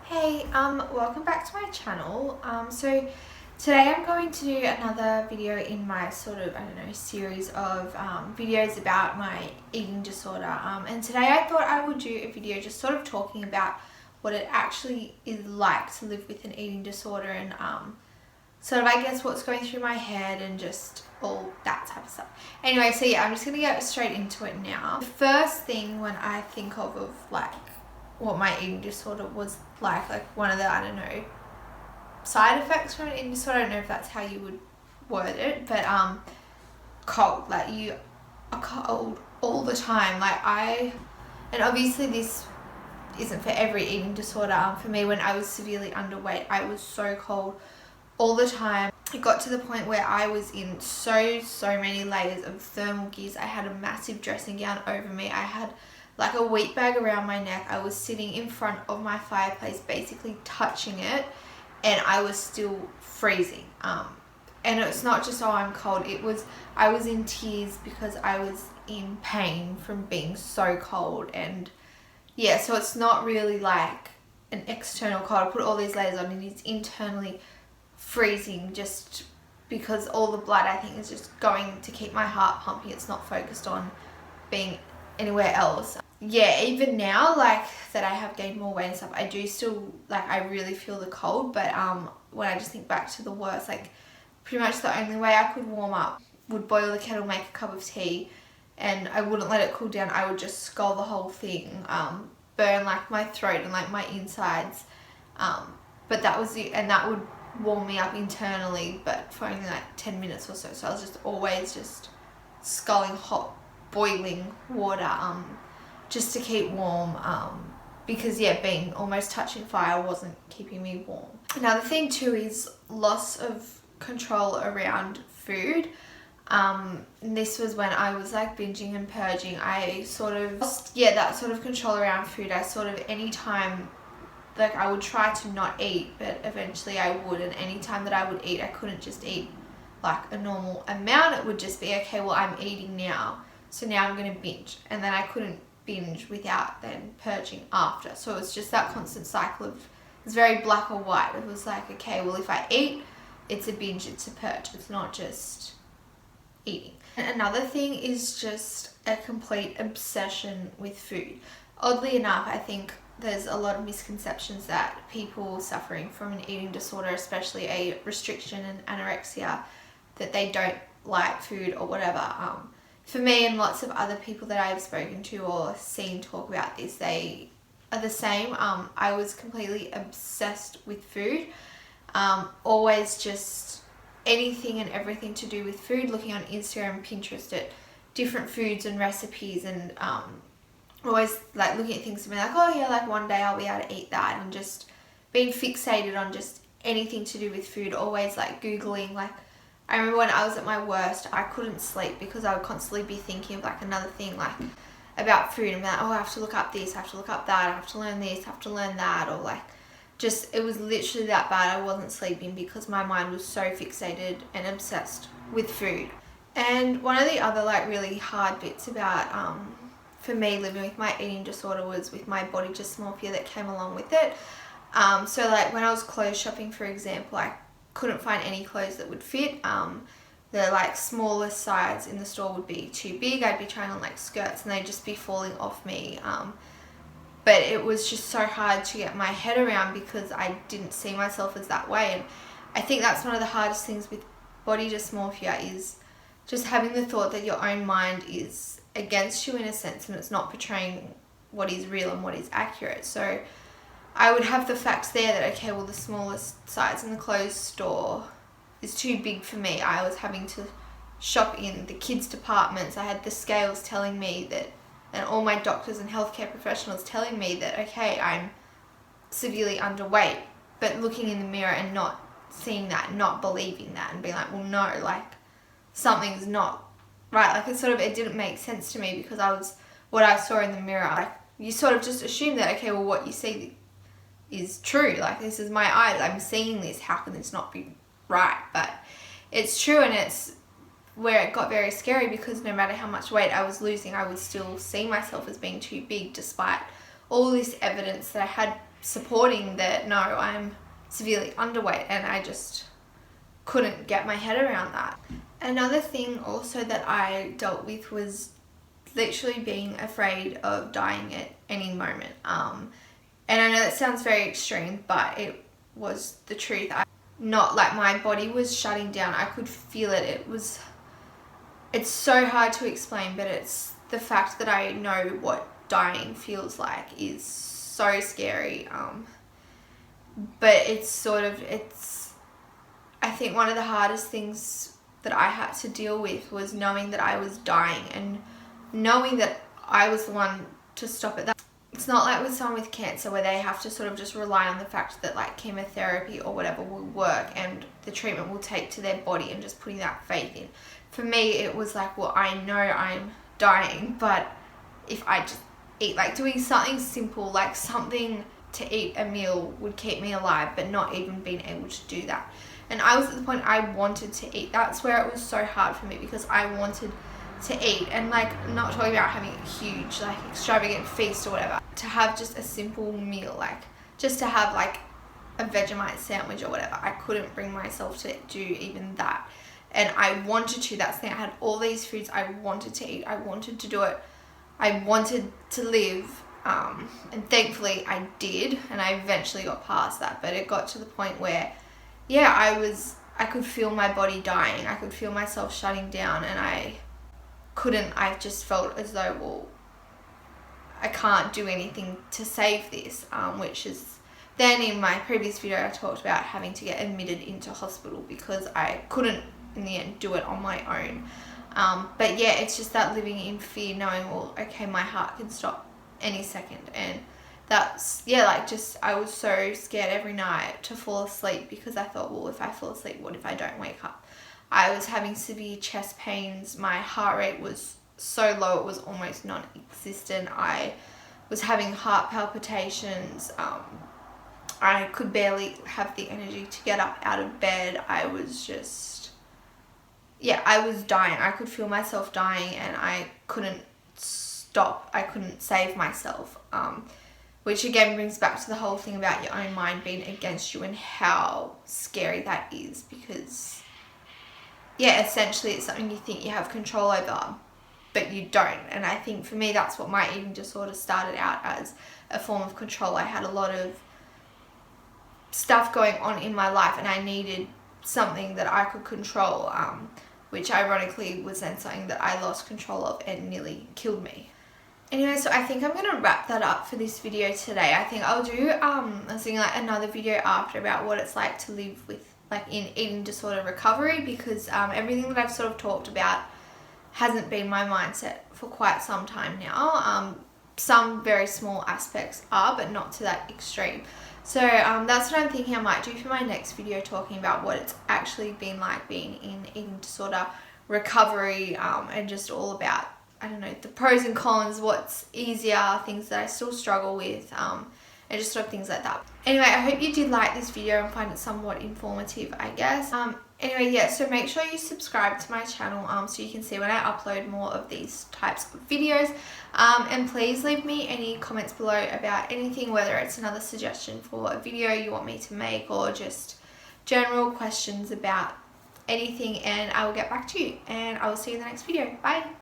Hey, welcome back to my channel. So today I'm going to do another video in my sort of, series of videos about my eating disorder. And today I thought I would do a video just sort of talking about what it actually is like to live with an eating disorder and sort of, I guess, what's going through my head and just all that type of stuff. Anyway, so yeah, I'm just going to get straight into it now. The first thing when I think of like what my eating disorder was like one of the, side effects from an eating disorder, I don't know if that's how you would word it, but cold, like you are cold all the time. And obviously this isn't for every eating disorder. For me, when I was severely underweight, I was so cold all the time. It got to the point where I was in so many layers of thermal gears. I had a massive dressing gown over me. I had like a wheat bag around my neck. I was sitting in front of my fireplace, basically touching it, and I was still freezing. And it's not just, oh, I'm cold. I was in tears because I was in pain from being so cold. And yeah, so it's not really like an external cold. I put all these layers on and it's internally freezing just because all the blood, I think, is just going to keep my heart pumping. It's not focused on being anywhere else. Yeah, even now, like that I have gained more weight and stuff, I do still, like, I really feel the cold. But when I just think back to the worst, like pretty much the only way I could warm up would boil the kettle, make a cup of tea, and I wouldn't let it cool down. I would just scald the whole thing, burn like my throat and like my insides, but that was it, and that would warm me up internally, but for only like 10 minutes or so. So I was just always just scalding hot boiling water just to keep warm, because yeah, being almost touching fire wasn't keeping me warm. Another thing too is loss of control around food. This was when I was like binging and purging. I sort of lost, that sort of control around food. I sort of, anytime, like I would try to not eat, but eventually I would, and anytime that I would eat, I couldn't just eat like a normal amount. It would just be, okay, well, I'm eating now, so now I'm going to binge, and then I couldn't binge without then purging after. So it was just that constant cycle of, it's very black or white. It was like, okay, well, if I eat, it's a binge, it's a purge, it's not just eating. And another thing is just a complete obsession with food. Oddly enough, I think there's a lot of misconceptions that people suffering from an eating disorder, especially a restriction and anorexia, that they don't like food or whatever. For me and lots of other people that I've spoken to or seen talk about this, they are the same. I was completely obsessed with food. Always just anything and everything to do with food, looking on Instagram and Pinterest at different foods and recipes, and always like looking at things and being like, oh yeah, like one day I'll be able to eat that, and just being fixated on just anything to do with food. Always like Googling, like I remember when I was at my worst, I couldn't sleep because I would constantly be thinking of like another thing, like about food, and be like, oh, I have to look up this, I have to look up that, I have to learn this, I have to learn that, or like just, it was literally that bad. I wasn't sleeping because my mind was so fixated and obsessed with food. And one of the other like really hard bits about for me living with my eating disorder was with my body dysmorphia that came along with it. So like when I was clothes shopping, for example, I couldn't find any clothes that would fit. The like smallest size in the store would be too big. I'd be trying on like skirts and they'd just be falling off me. But it was just so hard to get my head around because I didn't see myself as that way. And I think that's one of the hardest things with body dysmorphia, is just having the thought that your own mind is against you in a sense, and it's not portraying what is real and what is accurate. So I would have the facts there that, okay, well, the smallest size in the clothes store is too big for me. I was having to shop in the kids departments. I had the scales telling me that, and all my doctors and healthcare professionals telling me that, okay, I'm severely underweight, but looking in the mirror and not seeing that, not believing that, and being like, well, no, like something's not right. Like it didn't make sense to me because what I saw in the mirror, like you sort of just assume that, okay, well, what you see is true. Like, this is my eyes, I'm seeing this, how can this not be right? But it's true, and it's where it got very scary because no matter how much weight I was losing, I would still see myself as being too big despite all this evidence that I had supporting that no, I'm severely underweight, and I just couldn't get my head around that. Another thing also that I dealt with was literally being afraid of dying at any moment. And I know that sounds very extreme, but it was the truth. Not like my body was shutting down. I could feel it. It's so hard to explain, but it's the fact that I know what dying feels like is so scary. But it's I think one of the hardest things that I had to deal with was knowing that I was dying and knowing that I was the one to stop it. It's not like with someone with cancer where they have to sort of just rely on the fact that like chemotherapy or whatever will work and the treatment will take to their body and just putting that faith in. For me, it was like, well, I know I'm dying, but if I just eat, like doing something simple, like something to eat a meal would keep me alive, but not even being able to do that. And I was at the point I wanted to eat. That's where it was so hard for me, because I wanted to eat. And like, I'm not talking about having a huge like extravagant feast or whatever, to have just a simple meal, like just to have like a Vegemite sandwich or whatever. I couldn't bring myself to do even that, and I wanted to. That's the thing, I had all these foods I wanted to eat. I wanted to do it. I wanted to live, and thankfully I did, and I eventually got past that. But it got to the point where I could feel my body dying. I could feel myself shutting down, and I just felt as though, well, I can't do anything to save this, which is then in my previous video I talked about having to get admitted into hospital because I couldn't in the end do it on my own. But yeah, it's just that living in fear, knowing, well, okay, my heart can stop any second. And that's, yeah, like just, I was so scared every night to fall asleep because I thought, well, if I fall asleep, what if I don't wake up? I was having severe chest pains. My heart rate was so low, it was almost non-existent. I was having heart palpitations. I could barely have the energy to get up out of bed. I was just, yeah, I was dying. I could feel myself dying, and I couldn't stop. I couldn't save myself. Which again brings back to the whole thing about your own mind being against you and how scary that is, because yeah, essentially it's something you think you have control over, but you don't. And I think for me, that's what my eating disorder started out as, a form of control. I had a lot of stuff going on in my life, and I needed something that I could control, which ironically was then something that I lost control of and nearly killed me. Anyway, so I think I'm going to wrap that up for this video today. I think I'll do like another video after about what it's like to live with like in eating disorder recovery, because everything that I've sort of talked about hasn't been my mindset for quite some time now. Some very small aspects are, but not to that extreme. So that's what I'm thinking I might do for my next video, talking about what it's actually been like being in eating disorder recovery, and just all about, I don't know, the pros and cons, what's easier, things that I still struggle with, and just sort of things like that. Anyway, I hope you did like this video and find it somewhat informative, I guess. Anyway, yeah, so make sure you subscribe to my channel so you can see when I upload more of these types of videos. And please leave me any comments below about anything, whether it's another suggestion for a video you want me to make or just general questions about anything, and I will get back to you. And I will see you in the next video. Bye!